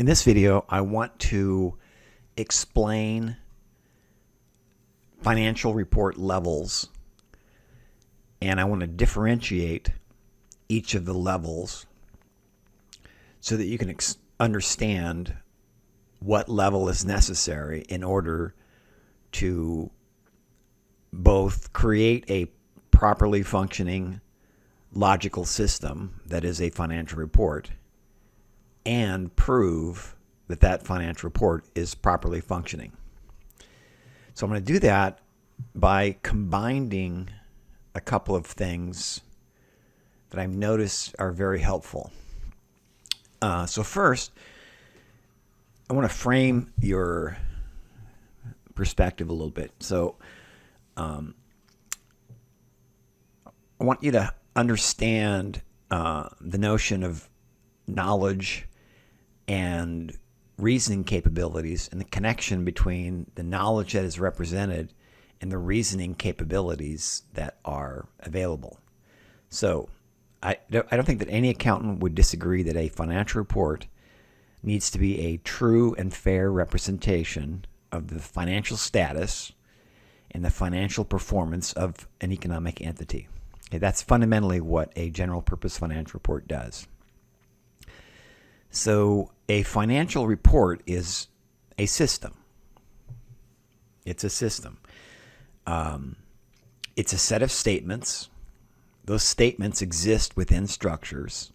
In this video, I want to explain financial report levels, and I want to differentiate each of the levels so that you can understand what level is necessary in order to both create a properly functioning logical system that is a financial report and prove that that financial report is properly functioning. So I'm going to do that by combining a couple of things that I've noticed are very helpful. So first, I want to frame your perspective a little bit. So I want you to understand the notion of knowledge and reasoning capabilities and the connection between the knowledge that is represented and the reasoning capabilities that are available. So I don't think that any accountant would disagree that a financial report needs to be a true and fair representation of the financial status and the financial performance of an economic entity. Okay, that's fundamentally what a general purpose financial report does. So a financial report is a system. It's a system. It's a set of statements. Those statements exist within structures,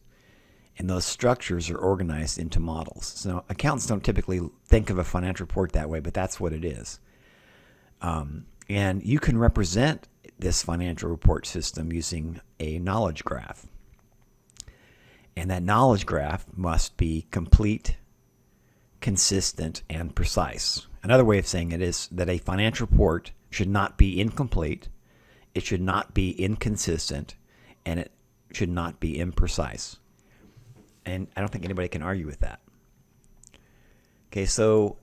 and those structures are organized into models. So accountants don't typically think of a financial report that way, but that's what it is. And you can represent this financial report system using a knowledge graph. And that knowledge graph must be complete, consistent, and precise. Another way of saying it is that a financial report should not be incomplete, it should not be inconsistent, and it should not be imprecise. And I don't think anybody can argue with that. Okay, so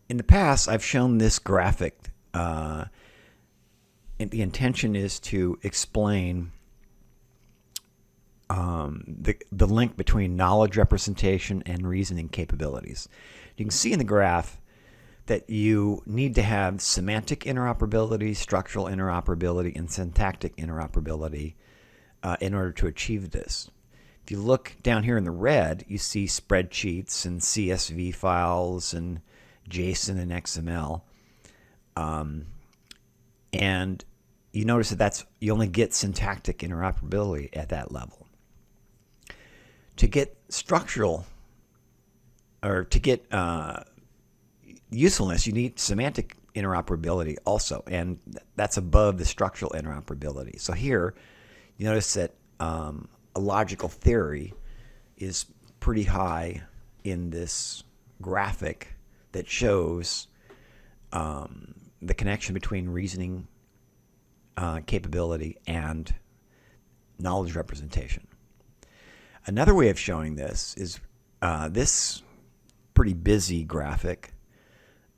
in the past, I've shown this graphic. And the intention is to explain the link between knowledge representation and reasoning capabilities. You can see in the graph that you need to have semantic interoperability, structural interoperability, and syntactic interoperability in order to achieve this. If you look down here in the red, you see spreadsheets and CSV files and JSON and XML. And you notice that you only get syntactic interoperability at that level. To get structural, or to get usefulness, you need semantic interoperability also, and that's above the structural interoperability. So here, you notice that a logical theory is pretty high in this graphic that shows the connection between reasoning capability and knowledge representation. Another way of showing this is this pretty busy graphic.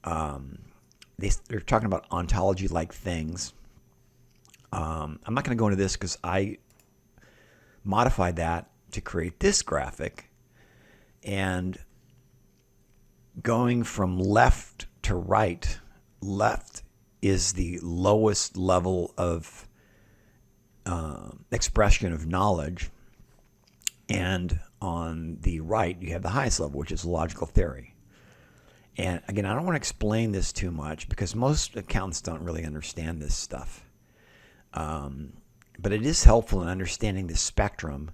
They're talking about ontology-like things. I'm not going to go into this because I modified that to create this graphic. And going from left to right, left is the lowest level of expression of knowledge, and on the right you have the highest level, which is logical theory. And again, I don't want to explain this too much because most accountants don't really understand this stuff, but it is helpful in understanding the spectrum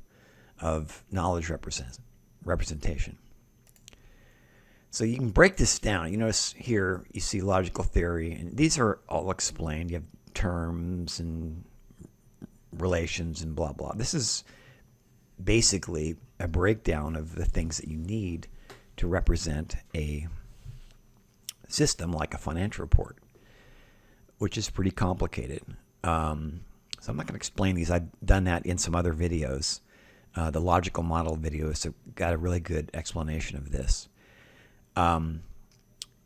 of knowledge representation. So you can break this down. You notice here you see logical theory, and these are all explained. You have terms and relations and blah, blah. This is basically a breakdown of the things that you need to represent a system like a financial report, which is pretty complicated. So I'm not going to explain these. I've done that in some other videos. The logical model videos have got a really good explanation of this.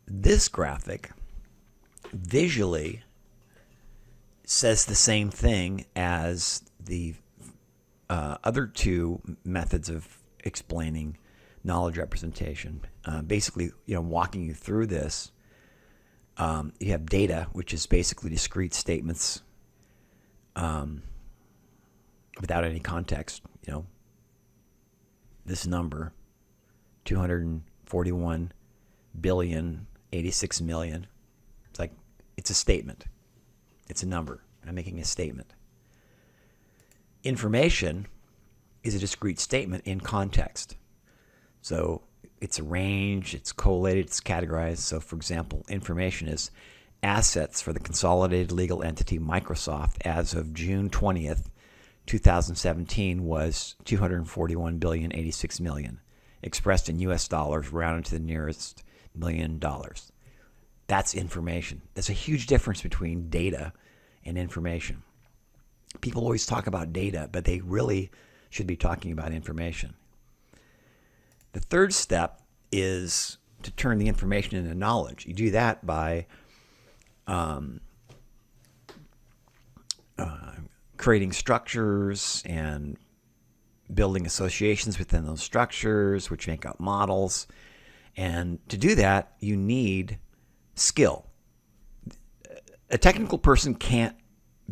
This graphic visually says the same thing as the other two methods of explaining knowledge representation. Basically, walking you through this, you have data, which is basically discrete statements without any context. This number, 241 billion, 86 million. It's a statement. It's a number. I'm making a statement. Information is a discrete statement in context. So it's arranged, it's collated, it's categorized. So for example, information is assets for the consolidated legal entity Microsoft as of June 20th, 2017 was 241 billion, 86 million, expressed in US dollars, rounded to the nearest $1 million. That's information. There's a huge difference between data and information. People always talk about data, but they really should be talking about information. The third step is to turn the information into knowledge. You do that by creating structures and building associations within those structures, which make up models. And to do that, you need skill. A technical person can't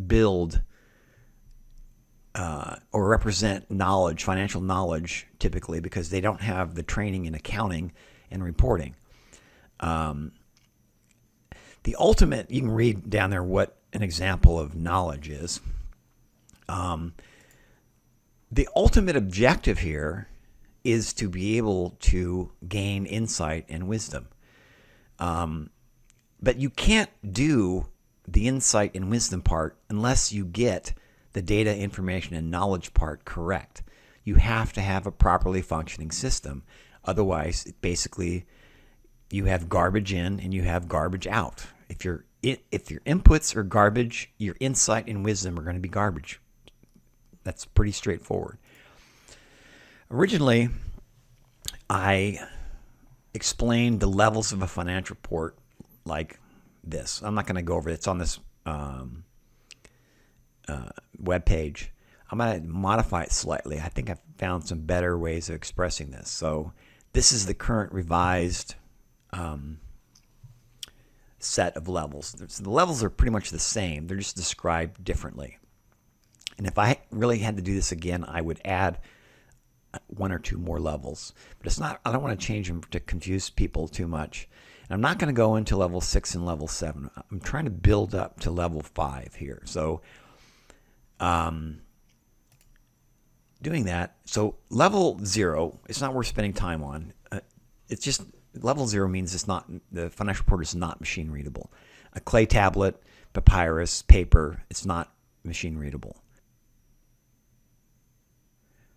build or represent knowledge, financial knowledge, typically, because they don't have the training in accounting and reporting. The ultimate, you can read down there what an example of knowledge is. The ultimate objective here is to be able to gain insight and wisdom. But you can't do the insight and wisdom part unless you get the data, information, and knowledge part correct. You have to have a properly functioning system. Otherwise, basically, you have garbage in and you have garbage out. If your inputs are garbage, your insight and wisdom are going to be garbage. That's pretty straightforward. Originally, I explained the levels of a financial report like this. I'm not going to go over it. It's on this web page. I'm going to modify it slightly. I think I've found some better ways of expressing this. So this is the current revised set of levels. So the levels are pretty much the same. They're just described differently. And if I really had to do this again, I would add one or two more levels. But it's not. I don't want to change them to confuse people too much. And I'm not going to go into level 6 and level 7. I'm trying to build up to level 5 here. So doing that. So level 0, it's not worth spending time on. It's just level 0 means it's not, the financial report is not machine readable. A clay tablet, papyrus, paper, it's not machine readable.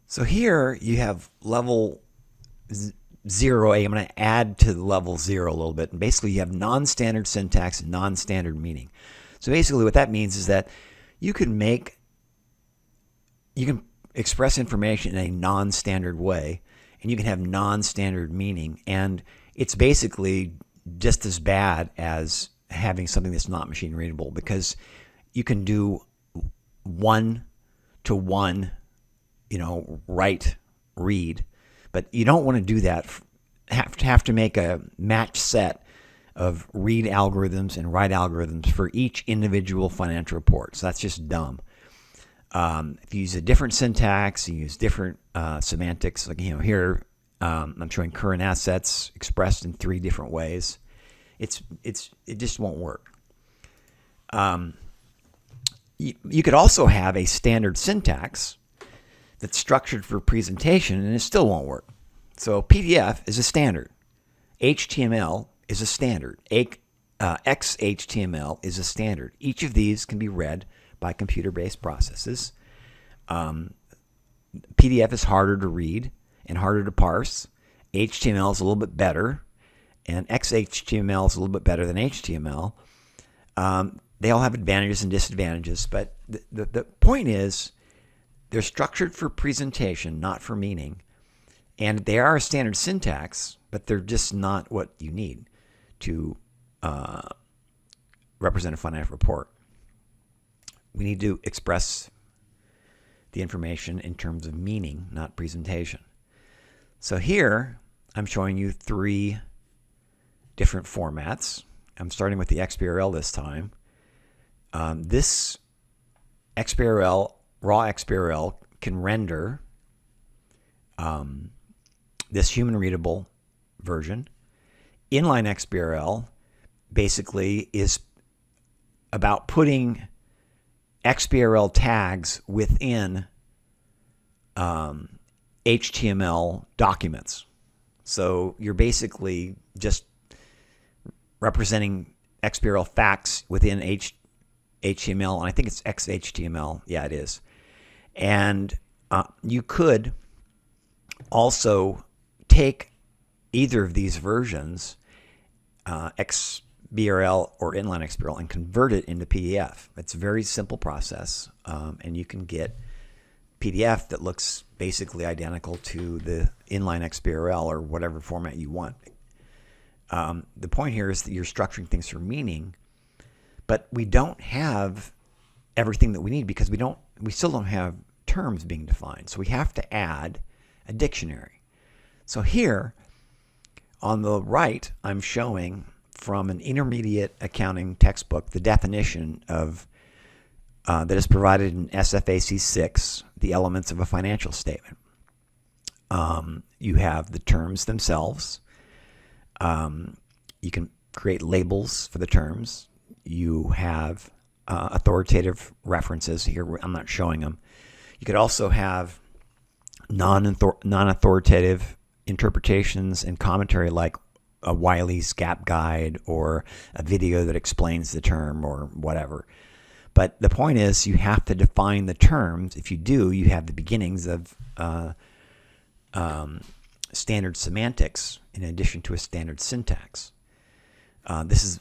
So here you have level 0A. I'm going to add to level 0 a little bit. And basically you have non-standard syntax and non-standard meaning. So basically what that means is that you can express information in a non-standard way, and you can have non-standard meaning. And it's basically just as bad as having something that's not machine readable, because you can do one-to-one, write, read, but you don't want to do that. Have to make a match set of read algorithms and write algorithms for each individual financial report. So that's just dumb. If you use a different syntax, you use different semantics. Like here, I'm showing current assets expressed in 3 different ways. It just won't work. You could also have a standard syntax that's structured for presentation, and it still won't work. So PDF is a standard. HTML is a standard. XHTML is a standard. Each of these can be read by computer-based processes. PDF is harder to read and harder to parse. HTML is a little bit better, and XHTML is a little bit better than HTML. They all have advantages and disadvantages, but the point is they're structured for presentation, not for meaning. And they are a standard syntax, but they're just not what you need to represent a financial report. We need to express the information in terms of meaning, not presentation. So here, I'm showing you 3 different formats. I'm starting with the XBRL this time. This XBRL, raw XBRL, can render this human-readable version. Inline XBRL basically is about putting XBRL tags within HTML documents. So you're basically just representing XBRL facts within HTML, and I think it's XHTML. Yeah, it is. And you could also take either of these versions, XBRL or inline XBRL, and convert it into PDF. It's a very simple process, and you can get PDF that looks basically identical to the inline XBRL or whatever format you want. The point here is that you're structuring things for meaning, but we don't have everything that we need because we still don't have terms being defined. So we have to add a dictionary. So here on the right, I'm showing from an intermediate accounting textbook the definition of that is provided in SFAC 6, the elements of a financial statement. You have the terms themselves. You can create labels for the terms. You have authoritative references. Here, I'm not showing them. You could also have non-authoritative interpretations and commentary, like a Wiley's Gap Guide or a video that explains the term or whatever. But the point is, you have to define the terms. If you do, you have the beginnings of standard semantics in addition to a standard syntax. But this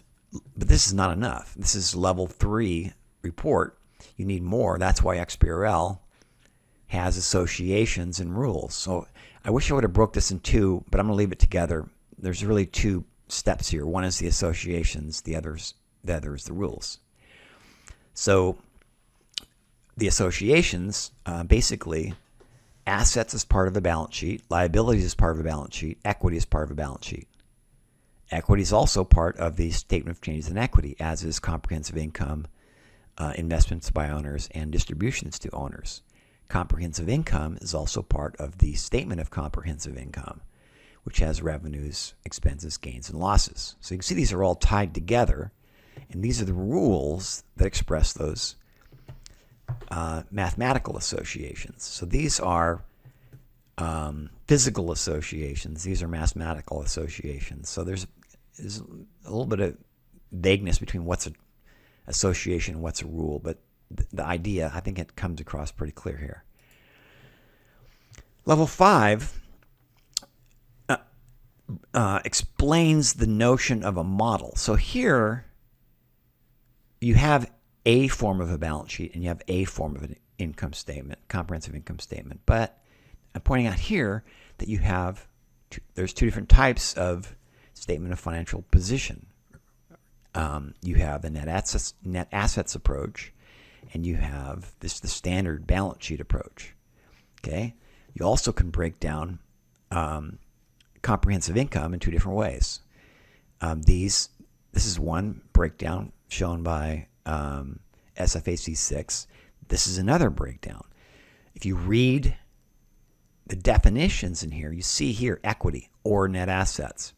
is not enough. This is level 3 report. You need more. That's why XBRL has associations and rules. So I wish I would have broke this in 2, but I'm going to leave it together. There's really 2 steps here. One is the associations. The other is the rules. So the associations, basically, assets is part of the balance sheet, liabilities is part of the balance sheet, equity is part of the balance sheet. Equity is also part of the statement of changes in equity, as is comprehensive income, investments by owners, and distributions to owners. Comprehensive income is also part of the statement of comprehensive income, which has revenues, expenses, gains, and losses. So you can see these are all tied together, and these are the rules that express those mathematical associations. So these are physical associations. These are mathematical associations. So there's a little bit of vagueness between what's an association and what's a rule, but the idea, I think it comes across pretty clear here. Level 5 explains the notion of a model. So here you have a form of a balance sheet and you have a form of an income statement, comprehensive income statement. But I'm pointing out here that there's 2 different types of statement of financial position. You have the net assets approach, and you have the standard balance sheet approach. Okay. You also can break down comprehensive income in 2 different ways. This is one breakdown shown by SFAC 6. This is another breakdown. If you read the definitions in here, you see here equity or net assets.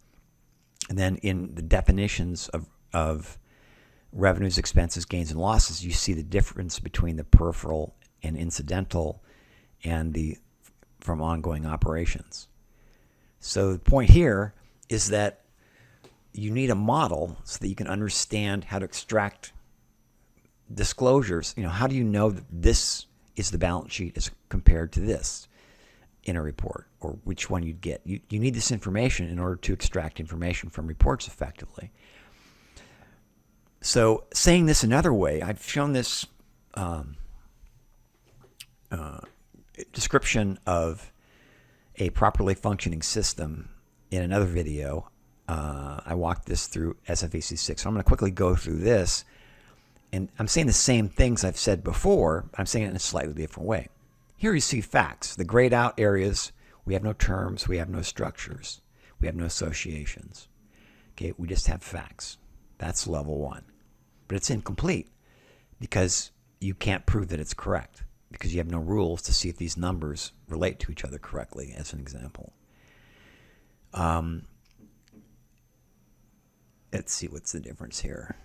And then in the definitions of revenues, expenses, gains, and losses, you see the difference between the peripheral and incidental and from ongoing operations. So the point here is that you need a model so that you can understand how to extract disclosures. How do you know that this is the balance sheet as compared to this in a report, or which one you'd get? You need this information in order to extract information from reports effectively. So saying this another way, I've shown this description of a properly functioning system in another video. I walked this through SFAC 6. So I'm going to quickly go through this. And I'm saying the same things I've said before, but I'm saying it in a slightly different way. Here you see facts. The grayed out areas, we have no terms, we have no structures. We have no associations. Okay, we just have facts. That's level 1. But it's incomplete because you can't prove that it's correct because you have no rules to see if these numbers relate to each other correctly, as an example. Let's see what's the difference here.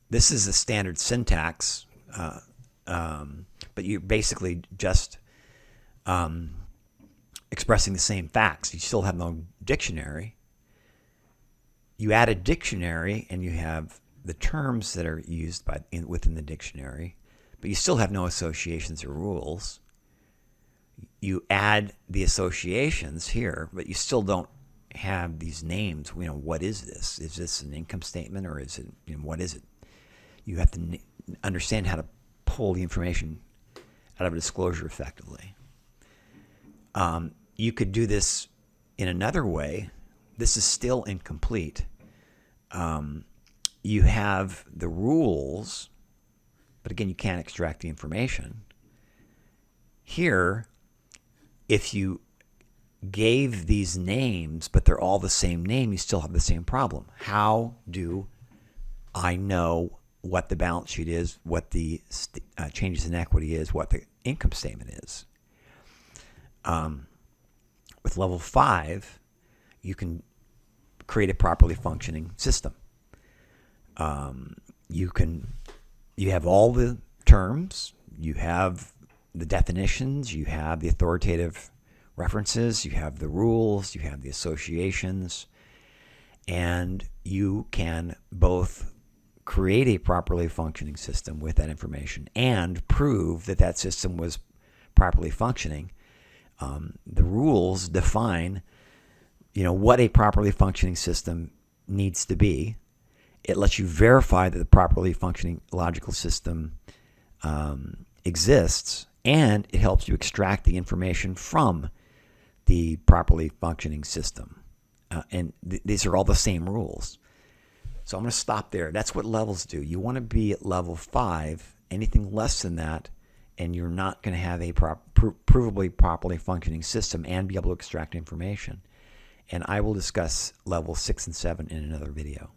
This is a standard syntax, but you're basically just expressing the same facts. You still have no dictionary. You add a dictionary and you have the terms that are used within the dictionary, but you still have no associations or rules. You add the associations here, but you still don't have these names. What is this? Is this an income statement or is it, what is it? You have to understand how to pull the information out of a disclosure effectively. You could do this in another way. This is still incomplete. You have the rules, but again, you can't extract the information. Here, if you gave these names, but they're all the same name, you still have the same problem. How do I know what the balance sheet is, what the changes in equity is, what the income statement is? With level 5, you can create a properly functioning system. You have all the terms, you have the definitions, you have the authoritative references, you have the rules, you have the associations, and you can both create a properly functioning system with that information and prove that that system was properly functioning. The rules define, what a properly functioning system needs to be. It lets you verify that the properly functioning logical system exists, and it helps you extract the information from the properly functioning system. These are all the same rules. So I'm going to stop there. That's what levels do. You want to be at level 5. Anything less than that, and you're not going to have a provably properly functioning system and be able to extract information. And I will discuss levels 6 and 7 in another video.